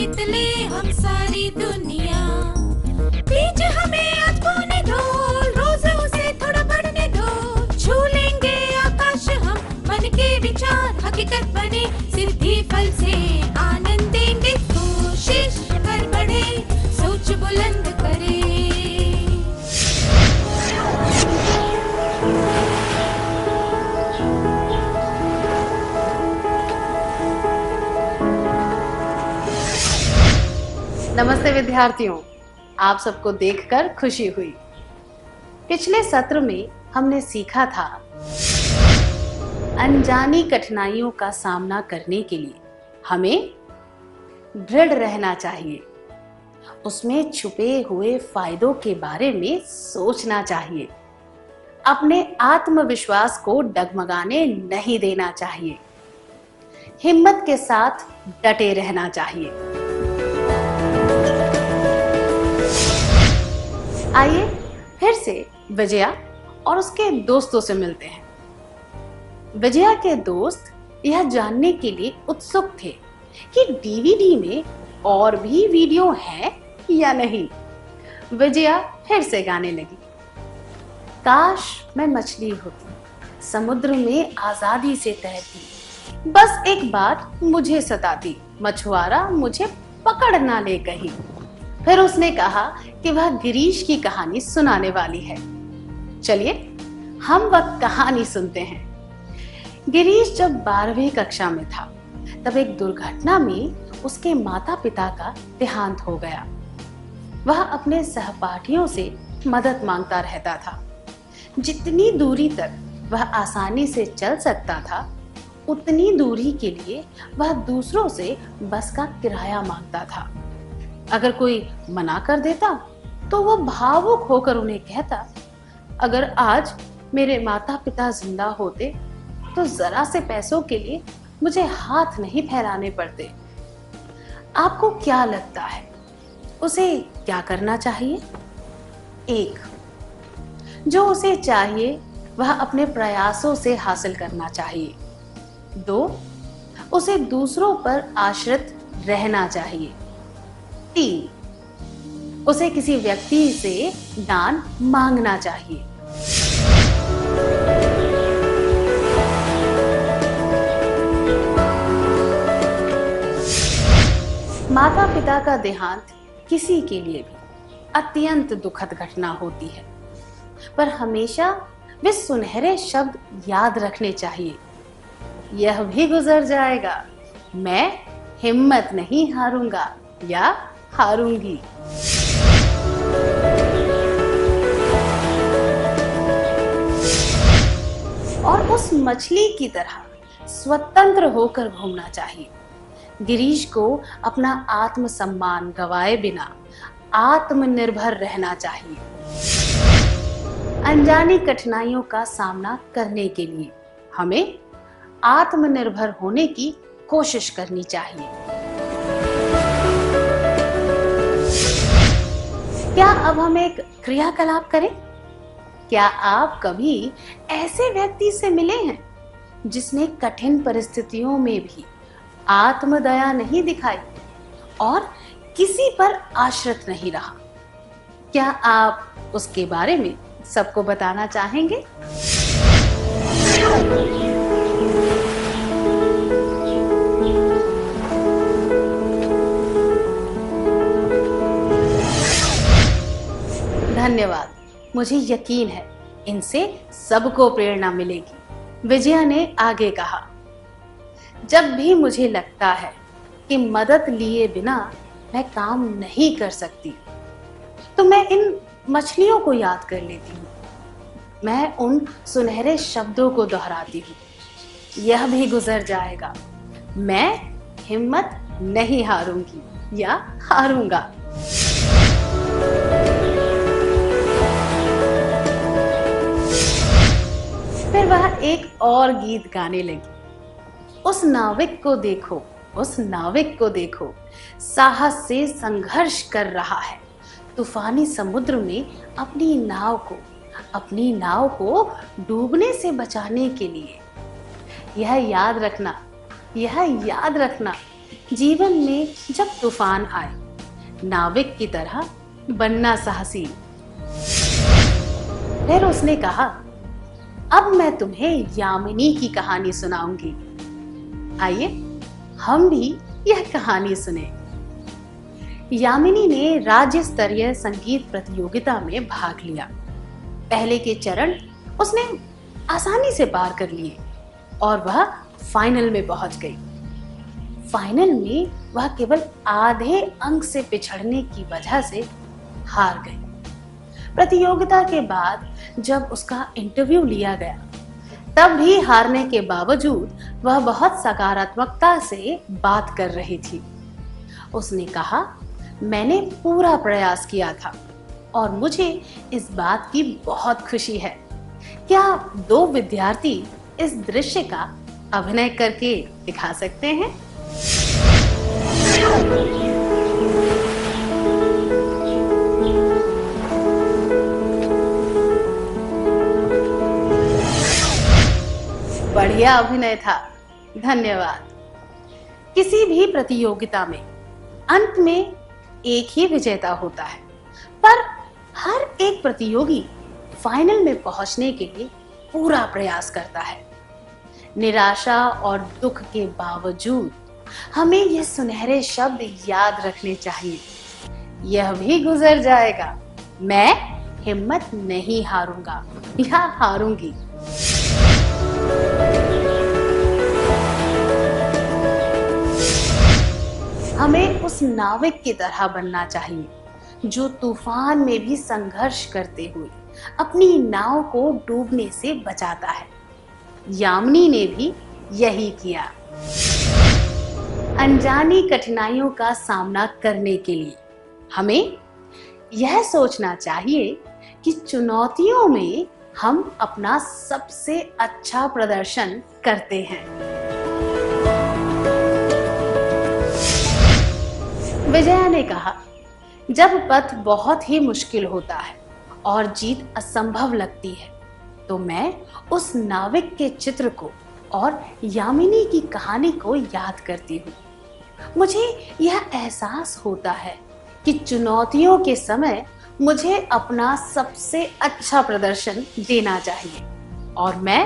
जीत ले हम सारी दुनिया। बीच हमें आज बोने दो, रोज उसे थोड़ा बढ़ने दो। छू लेंगे आकाश हम, मन के विचार हकीकत बने। सिद्धि फल से आनंद देंगे, कोशिश कर बढ़े, सोच बुलंद करे। नमस्ते विद्यार्थियों, आप सबको देखकर खुशी हुई। पिछले सत्र में हमने सीखा था अनजानी कठिनाइयों का सामना करने के लिए हमें दृढ़ रहना चाहिए, उसमें छुपे हुए फायदों के बारे में सोचना चाहिए, अपने आत्मविश्वास को डगमगाने नहीं देना चाहिए, हिम्मत के साथ डटे रहना चाहिए। आइए फिर से विजया और उसके दोस्तों से मिलते हैं। विजया के दोस्त यह जानने के लिए उत्सुक थे कि डीवीडी में और भी वीडियो है या नहीं। विजया फिर से गाने लगी, काश मैं मछली होती, समुद्र में आजादी से तैरती, बस एक बात मुझे सताती, मछुआरा मुझे पकड़ ना ले कहीं। फिर उसने कहा कि वह गिरीश की कहानी सुनाने वाली है। चलिए हम वह कहानी सुनते हैं। गिरीश जब 12वीं कक्षा में था तब एक दुर्घटना में उसके माता पिता का देहांत हो गया। वह अपने सहपाठियों से मदद मांगता रहता था। जितनी दूरी तक वह आसानी से चल सकता था, उतनी दूरी के लिए वह दूसरों से बस का किराया मांगता था। अगर कोई मना कर देता तो वो भावुक होकर उन्हें कहता, अगर आज मेरे माता पिता जिंदा होते तो जरा से पैसों के लिए मुझे हाथ नहीं फैलाने पड़ते। आपको क्या लगता है उसे क्या करना चाहिए? 1. जो उसे चाहिए वह अपने प्रयासों से हासिल करना चाहिए। 2. उसे दूसरों पर आश्रित रहना चाहिए। 3. उसे किसी व्यक्ति से दान मांगना चाहिए। माता पिता का देहांत किसी के लिए भी अत्यंत दुखद घटना होती है, पर हमेशा वे सुनहरे शब्द याद रखने चाहिए, यह भी गुजर जाएगा, मैं हिम्मत नहीं हारूंगा या हारूंगी। और उस मछली की तरह स्वतंत्र होकर घूमना चाहिए। गिरीश को अपना आत्मसम्मान गवाए बिना आत्मनिर्भर रहना चाहिए। अनजानी कठिनाइयों का सामना करने के लिए हमें आत्मनिर्भर होने की कोशिश करनी चाहिए। क्या अब हम एक क्रियाकलाप करें? क्या आप कभी ऐसे व्यक्ति से मिले हैं जिसने कठिन परिस्थितियों में भी आत्मदया नहीं दिखाई और किसी पर आश्रित नहीं रहा? क्या आप उसके बारे में सबको बताना चाहेंगे? धन्यवाद, मुझे यकीन है इनसे सबको प्रेरणा मिलेगी। विजया ने आगे कहा, जब भी मुझे लगता है कि मदद लिए बिना मैं काम नहीं कर सकती, तो मैं इन मछलियों को याद कर लेती हूँ। मैं उन सुनहरे शब्दों को दोहराती हूँ, यह भी गुजर जाएगा, मैं हिम्मत नहीं हारूंगी या हारूंगा। फिर वह एक और गीत गाने लगी, उस नाविक को देखो, उस नाविक को देखो, साहस से संघर्ष कर रहा है, तूफानी समुद्र में अपनी नाव को डूबने से बचाने के लिए। यह याद रखना जीवन में जब तूफान आए, नाविक की तरह बनना साहसी। फिर उसने कहा, अब मैं तुम्हें यामिनी की कहानी सुनाऊंगी। आइए हम भी यह कहानी सुने। यामिनी ने राज्य स्तरीय संगीत प्रतियोगिता में भाग लिया। पहले के चरण उसने आसानी से पार कर लिए और वह फाइनल में पहुंच गई। फाइनल में वह केवल आधे अंक से पिछड़ने की वजह से हार गई। प्रतियोगिता के बाद जब उसका इंटरव्यू लिया गया, तब भी हारने के बावजूद वह बहुत सकारात्मकता से बात कर रही थी। उसने कहा, मैंने पूरा प्रयास किया था और मुझे इस बात की बहुत खुशी है। क्या 2 विद्यार्थी इस दृश्य का अभिनय करके दिखा सकते हैं? बढ़िया अभिनय था, धन्यवाद। किसी भी प्रतियोगिता में अंत में एक ही विजेता होता है, पर हर एक प्रतियोगी फाइनल में पहुंचने के लिए पूरा प्रयास करता है। निराशा और दुख के बावजूद हमें ये सुनहरे शब्द याद रखने चाहिए, यह भी गुजर जाएगा, मैं हिम्मत नहीं हारूंगा या हारूंगी। हमें उस नाविक की तरह बनना चाहिए जो तूफान में भी संघर्ष करते हुए अपनी नाव को डूबने से बचाता है। यामिनी ने भी यही किया। अनजानी कठिनाइयों का सामना करने के लिए हमें यह सोचना चाहिए कि चुनौतियों में हम अपना सबसे अच्छा प्रदर्शन करते हैं। विजया ने कहा, जब पथ बहुत ही मुश्किल होता है और जीत असंभव लगती है, तो मैं उस नाविक के चित्र को और यामिनी की कहानी को याद करती हूँ। मुझे यह एहसास होता है कि चुनौतियों के समय मुझे अपना सबसे अच्छा प्रदर्शन देना चाहिए और मैं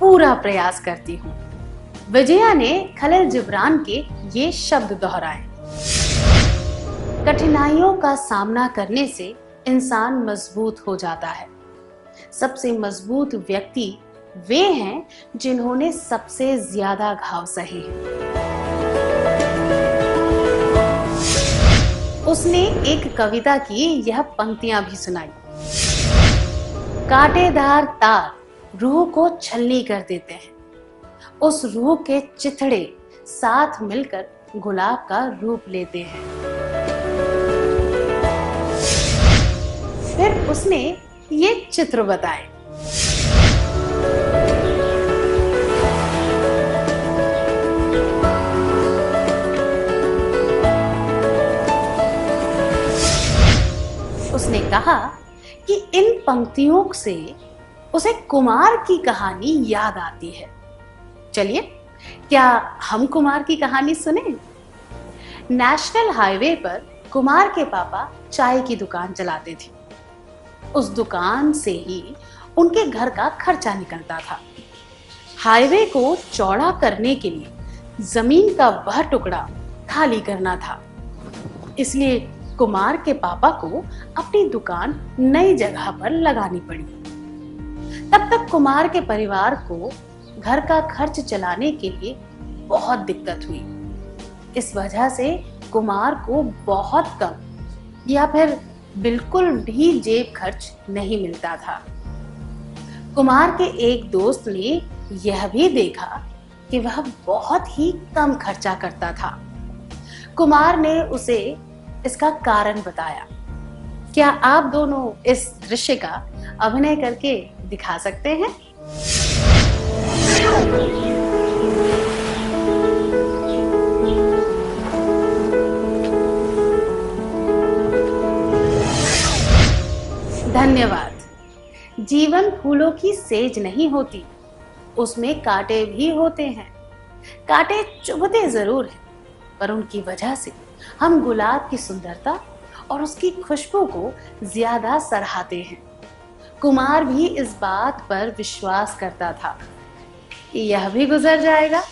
पूरा प्रयास करती हूँ। विजया ने खलील जिब्रान के ये शब्द दोहराए। कठिनाइयों का सामना करने से इंसान मजबूत हो जाता है। सबसे मजबूत व्यक्ति वे हैं जिन्होंने सबसे ज्यादा घाव सहे हैं। उसने एक कविता की यह पंक्तियां भी सुनाई। कांटेदार तार रूह को छलनी कर देते हैं, उस रूह के चिथड़े साथ मिलकर गुलाब का रूप लेते हैं। फिर उसने ये चित्र बताए। उसने कहा कि इन पंक्तियों से उसे कुमार की कहानी याद आती है। चलिए, क्या हम कुमार की कहानी सुने? नेशनल हाईवे पर कुमार के पापा चाय की दुकान चलाते थे। उस दुकान से ही उनके घर का खर्चा निकलता था। हाईवे को चौड़ा करने के लिए जमीन का वह टुकड़ा खाली करना था, इसलिए कुमार के पापा को अपनी दुकान नई जगह पर लगानी पड़ी। तब तक कुमार के परिवार को घर का खर्च चलाने के लिए बहुत दिक्कत हुई। इस वजह से कुमार को बहुत कम या फिर बिल्कुल भी जेब खर्च नहीं मिलता था। कुमार के एक दोस्त ने यह भी देखा कि वह बहुत ही कम खर्चा करता था। कुमार ने उसे इसका कारण बताया। क्या आप दोनों इस दृश्य का अभिनय करके दिखा सकते हैं? धन्यवाद। जीवन फूलों की सेज नहीं होती, उसमें कांटे भी होते हैं। कांटे चुभते जरूर हैं, पर उनकी वजह से हम गुलाब की सुंदरता और उसकी खुशबू को ज्यादा सराहते हैं। कुमार भी इस बात पर विश्वास करता था, यह भी गुजर जाएगा,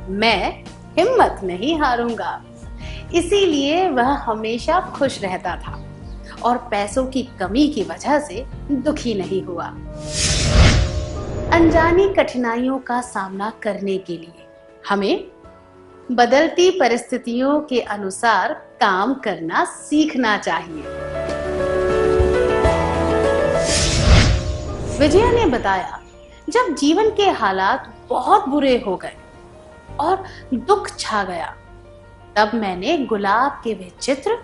मैं हिम्मत नहीं हारूंगा। इसीलिए वह हमेशा खुश रहता था और पैसों की कमी की वजह से दुखी नहीं हुआ। अनजानी कठिनाइयों का सामना करने के लिए हमें बदलती परिस्थितियों के अनुसार काम करना सीखना चाहिए। विजया ने बताया, जब जीवन के हालात बहुत बुरे हो गए और दुख छा गया, तब मैंने गुलाब के वे चित्र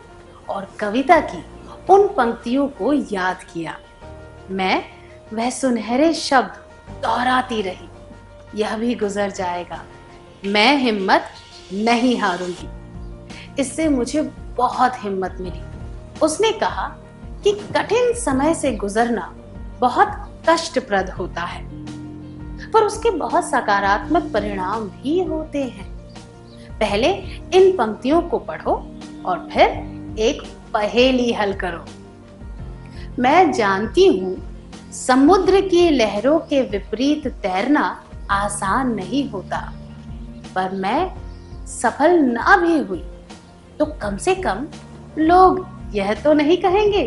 और कविता की उन पंक्तियों को याद किया। मैं वह सुनहरे शब्द दोहराती रही, यह भी गुजर जाएगा, मैं हिम्मत नहीं हारूंगी। इससे मुझे बहुत हिम्मत मिली। उसने कहा कि कठिन समय से गुजरना बहुत कष्टप्रद होता है, पर उसके बहुत सकारात्मक परिणाम भी होते हैं। पहले इन पंक्तियों को पढ़ो और फिर एक पहेली हल करो। मैं जानती हूं समुद्र की लहरों के विपरीत तैरना आसान नहीं होता, पर मैं सफल ना भी हुई तो कम से कम लोग यह तो नहीं कहेंगे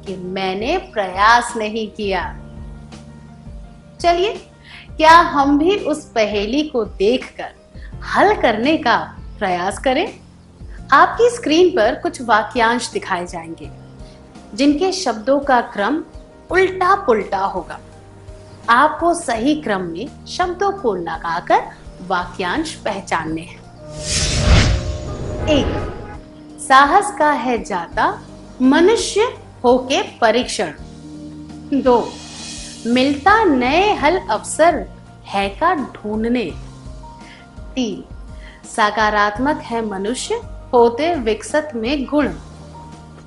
कि मैंने प्रयास नहीं किया। चलिए, क्या हम भी उस पहेली को देखकर हल करने का प्रयास करें? आपकी स्क्रीन पर कुछ वाक्यांश दिखाए जाएंगे जिनके शब्दों का क्रम उल्टा पुल्टा होगा। आपको सही क्रम में शब्दों को लगाकर वाक्यांश पहचानने हैं। 1. साहस का है जाता मनुष्य होके परीक्षण। 2. मिलता नए हल अवसर है का ढूंढने। 3. सकारात्मक है मनुष्य होते विकसित में गुण।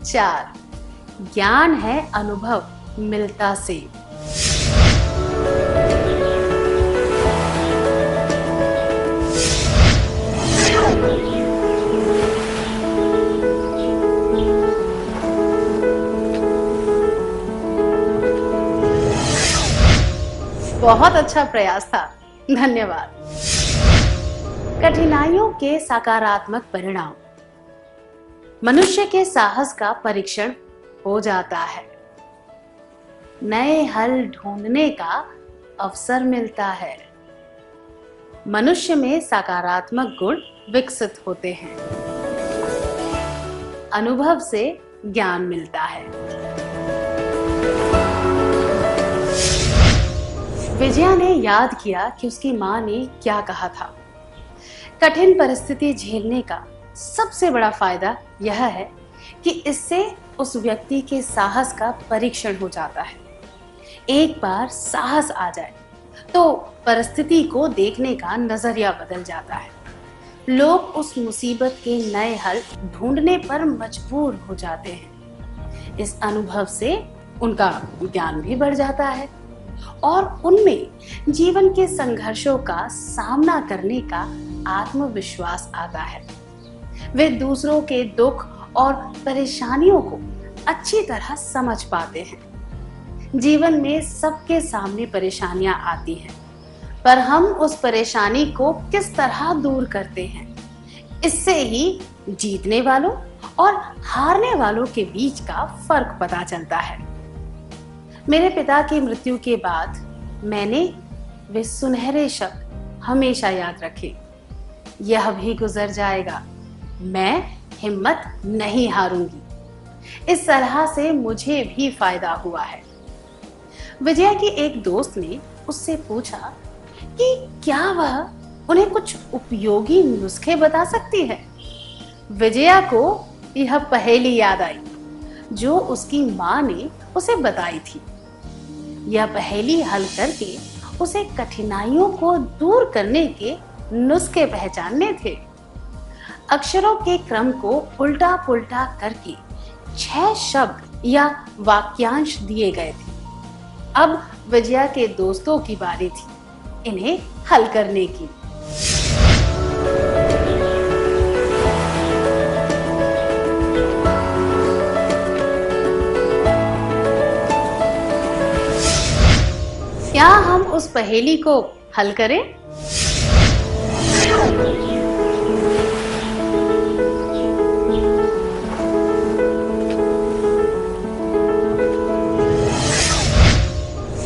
4. ज्ञान है अनुभव मिलता से। बहुत अच्छा प्रयास था, धन्यवाद। कठिनाइयों के सकारात्मक परिणाम। मनुष्य के साहस का परीक्षण हो जाता है, नए हल ढूंढने का अवसर मिलता है, मनुष्य में सकारात्मक गुण विकसित होते हैं, अनुभव से ज्ञान मिलता है। विजया ने याद किया कि उसकी मां ने क्या कहा था। कठिन परिस्थिति झेलने का सबसे बड़ा फायदा यह है कि इससे उस व्यक्ति के साहस का परीक्षण हो जाता है। एक बार साहस आ जाए तो परिस्थिति को देखने का नजरिया बदल जाता है। लोग उस मुसीबत के नए हल ढूंढने पर मजबूर हो जाते हैं। इस अनुभव से उनका ज्ञान भी बढ़ जाता है और उनमें जीवन के संघर्षों का सामना करने का आत्मविश्वास आता है। वे दूसरों के दुख और परेशानियों को अच्छी तरह समझ पाते हैं। जीवन में सबके सामने परेशानियां आती हैं, पर हम उस परेशानी को किस तरह दूर करते हैं, इससे ही जीतने वालों और हारने वालों के बीच का फर्क पता चलता है। मेरे पिता की मृत्यु के बाद मैंने वे सुनहरे शब्द हमेशा याद रखे, यह भी गुजर जाएगा, मैं हिम्मत नहीं हारूंगी। इस तरह से मुझे भी फायदा हुआ है। विजया की एक दोस्त ने उससे पूछा कि क्या वह उन्हें कुछ उपयोगी नुस्खे बता सकती है। विजया को यह पहेली याद आई जो उसकी मां ने उसे बताई थी। यह पहेली हल करके उसे कठिनाइयों को दूर करने के नुस्खे पहचानने थे। अक्षरों के क्रम को उल्टा पुल्टा करके 6 शब्द या वाक्यांश दिए गए थे। अब विजया के दोस्तों की बारी थी इन्हें हल करने की। उस पहेली को हल करें।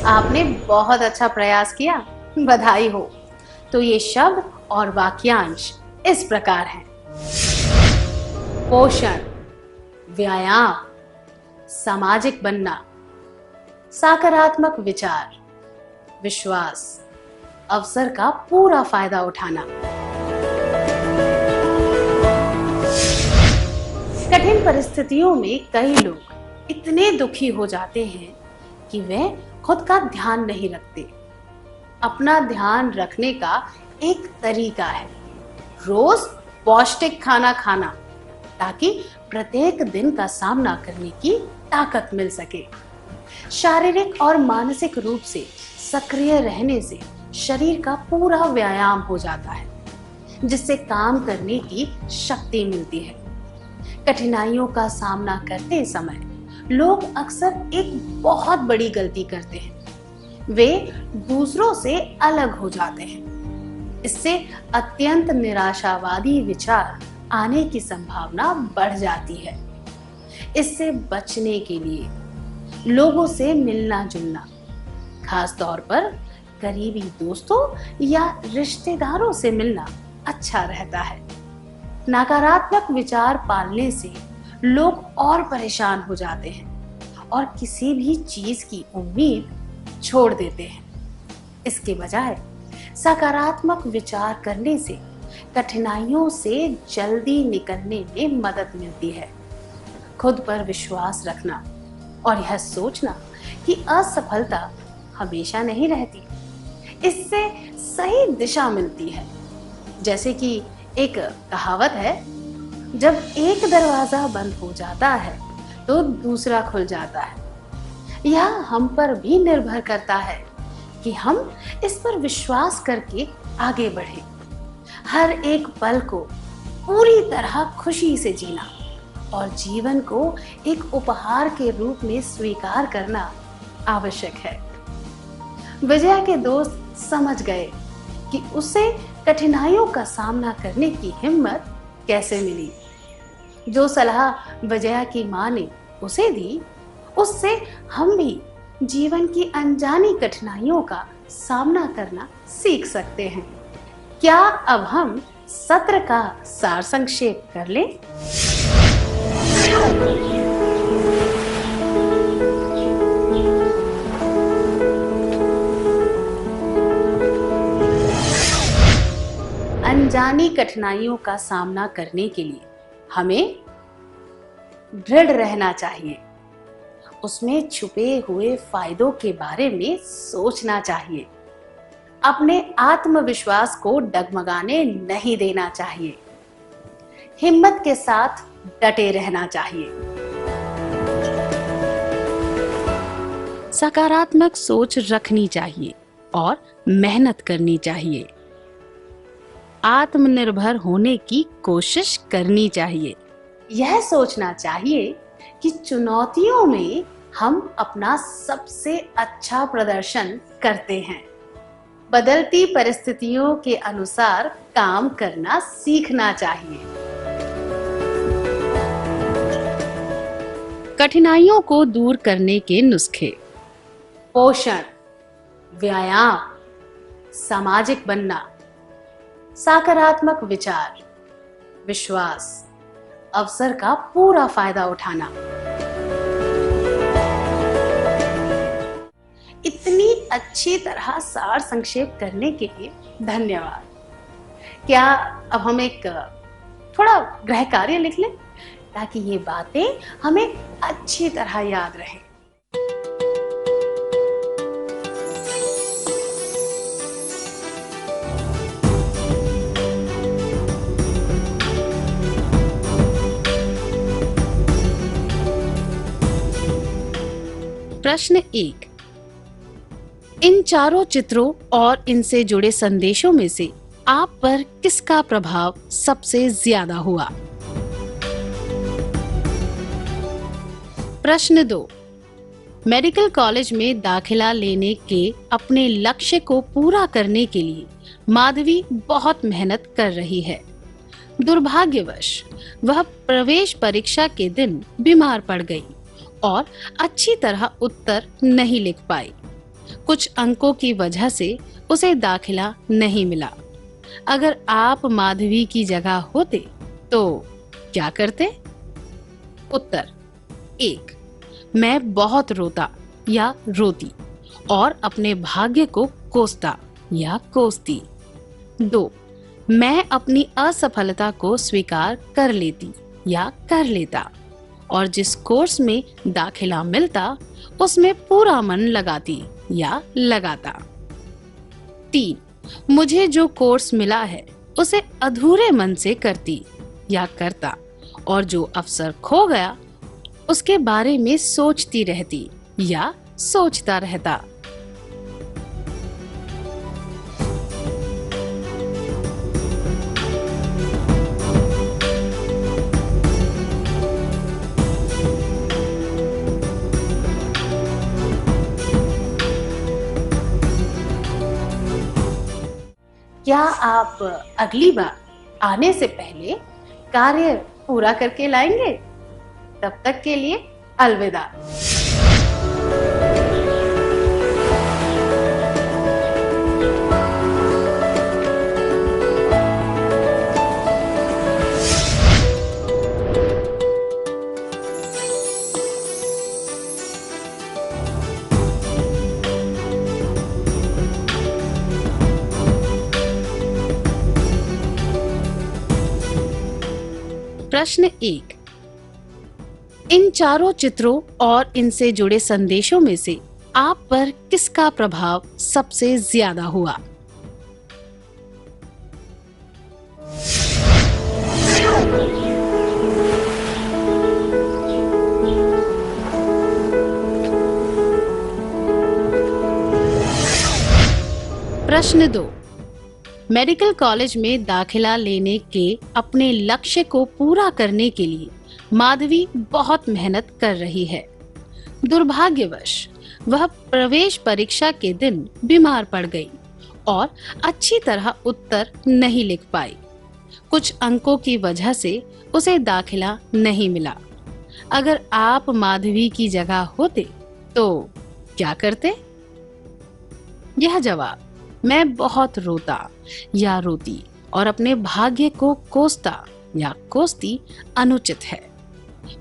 आपने बहुत अच्छा प्रयास किया, बधाई हो। तो ये शब्द और वाक्यांश इस प्रकार हैं: पोषण, व्यायाम, सामाजिक बनना, सकारात्मक विचार, विश्वास, अवसर का पूरा फायदा उठाना। कठिन परिस्थितियों में कई लोग इतने दुखी हो जाते हैं कि वे खुद का ध्यान नहीं रखते। अपना ध्यान रखने का एक तरीका है रोज पौष्टिक खाना खाना, ताकि प्रत्येक दिन का सामना करने की ताकत मिल सके। शारीरिक और मानसिक रूप से सक्रिय रहने से शरीर का पूरा व्यायाम हो जाता है, जिससे काम करने की शक्ति मिलती है। कठिनाइयों का सामना करते समय लोग अक्सर एक बहुत बड़ी गलती करते हैं, वे दूसरों से अलग हो जाते हैं। इससे अत्यंत निराशावादी विचार आने की संभावना बढ़ जाती है। इससे बचने के लिए लोगों से मिलना जुलना, खास तौर पर करीबी दोस्तों या रिश्तेदारों से मिलना अच्छा रहता है। नकारात्मक विचार पालने से लोग और परेशान हो जाते हैं और किसी भी चीज की उम्मीद छोड़ देते हैं। इसके बजाय सकारात्मक विचार करने से कठिनाइयों से जल्दी निकलने में मदद मिलती है। खुद पर विश्वास रखना और यह सोचना कि असफलता हमेशा नहीं रहती, इससे सही दिशा मिलती है। जैसे कि एक कहावत है, जब एक दरवाजा बंद हो जाता है तो दूसरा खुल जाता है। यह हम पर भी निर्भर करता है कि हम इस पर विश्वास करके आगे बढ़े। हर एक पल को पूरी तरह खुशी से जीना और जीवन को एक उपहार के रूप में स्वीकार करना आवश्यक है। विजया के दोस्त समझ गए कि उसे कठिनाइयों का सामना करने की हिम्मत कैसे मिली। जो सलाह विजया की माँ ने उसे दी, उससे हम भी जीवन की अनजानी कठिनाइयों का सामना करना सीख सकते हैं। क्या अब हम सत्र का सार संक्षेप कर लें? अनजानी कठिनाइयों का सामना करने के लिए हमें दृढ़ रहना चाहिए। उसमें छुपे हुए फायदों के बारे में सोचना चाहिए। अपने आत्मविश्वास को डगमगाने नहीं देना चाहिए। हिम्मत के साथ डटे रहना चाहिए। सकारात्मक सोच रखनी चाहिए और मेहनत करनी चाहिए। आत्मनिर्भर होने की कोशिश करनी चाहिए। यह सोचना चाहिए कि चुनौतियों में हम अपना सबसे अच्छा प्रदर्शन करते हैं। बदलती परिस्थितियों के अनुसार काम करना सीखना चाहिए। कठिनाइयों को दूर करने के नुस्खे: पोषण, व्यायाम, सामाजिक बनना, सकारात्मक विचार, विश्वास, अवसर का पूरा फायदा उठाना। इतनी अच्छी तरह सार संक्षेप करने के लिए धन्यवाद। क्या अब हम एक थोड़ा गृह कार्य लिख लें, ताकि ये बातें हमें अच्छी तरह याद रहें। प्रश्न 1, इन चारों चित्रों और इनसे जुड़े संदेशों में से आप पर किसका प्रभाव सबसे ज्यादा हुआ? प्रश्न 2, मेडिकल कॉलेज में दाखिला लेने के अपने लक्ष्य को पूरा करने के लिए माधवी बहुत मेहनत कर रही है। दुर्भाग्यवश वह प्रवेश परीक्षा के दिन बीमार पड़ गई और अच्छी तरह उत्तर नहीं लिख पाई। कुछ अंकों की वजह से उसे दाखिला नहीं मिला। अगर आप माधवी की जगह होते तो क्या करते? उत्तर: 1. मैं बहुत रोता या रोती और अपने भाग्य को कोसता या कोसती। 2. मैं अपनी असफलता को स्वीकार कर लेती या कर लेता और जिस कोर्स में दाखिला मिलता उसमें पूरा मन लगाती या लगाता। 3. मुझे जो कोर्स मिला है उसे अधूरे मन से करती या करता और जो अवसर खो गया उसके बारे में सोचती रहती या सोचता रहता। क्या आप अगली बार आने से पहले कार्य पूरा करके लाएंगे? तब तक के लिए अलविदा। प्रश्न 1. इन चारों चित्रों और इनसे जुड़े संदेशों में से आप पर किसका प्रभाव सबसे ज्यादा हुआ? प्रश्न 2. मेडिकल कॉलेज में दाखिला लेने के अपने लक्ष्य को पूरा करने के लिए माधवी बहुत मेहनत कर रही है। दुर्भाग्यवश वह प्रवेश परीक्षा के दिन बीमार पड़ गई और अच्छी तरह उत्तर नहीं लिख पाई। कुछ अंकों की वजह से उसे दाखिला नहीं मिला। अगर आप माधवी की जगह होते तो क्या करते? यह जवाब मैं बहुत रोता या रोती और अपने भाग्य को कोसता या कोसती अनुचित है,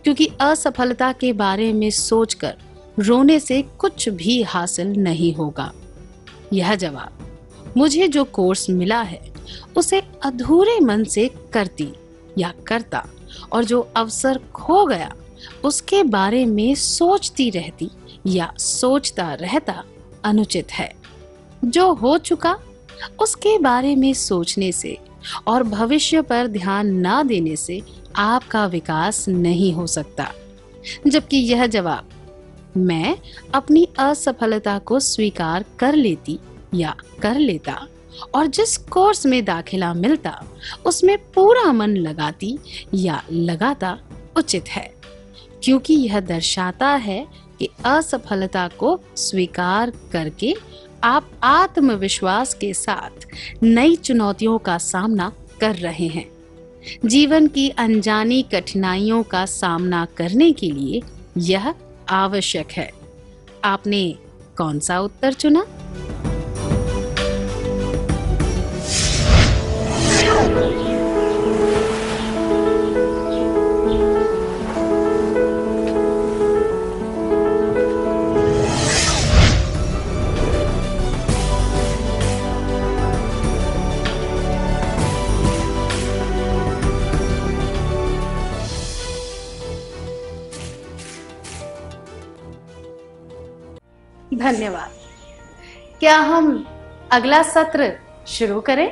क्योंकि असफलता के बारे में सोचकर रोने से कुछ भी हासिल नहीं होगा। यह जवाब मुझे जो कोर्स मिला है उसे अधूरे मन से करती या करता और जो अवसर खो गया उसके बारे में सोचती रहती या सोचता रहता अनुचित है। जो हो चुका उसके बारे में सोचने से और भविष्य पर ध्यान ना देने से आपका विकास नहीं हो सकता। जबकि यह जवाब मैं अपनी असफलता को स्वीकार कर लेती या कर लेता और जिस कोर्स में दाखिला मिलता उसमें पूरा मन लगाती या लगाता उचित है, क्योंकि यह दर्शाता है कि असफलता को स्वीकार करके आप आत्मविश्वास के साथ नई चुनौतियों का सामना कर रहे हैं। जीवन की अनजानी कठिनाइयों का सामना करने के लिए यह आवश्यक है। आपने कौन सा उत्तर चुना? धन्यवाद। क्या हम अगला सत्र शुरू करें?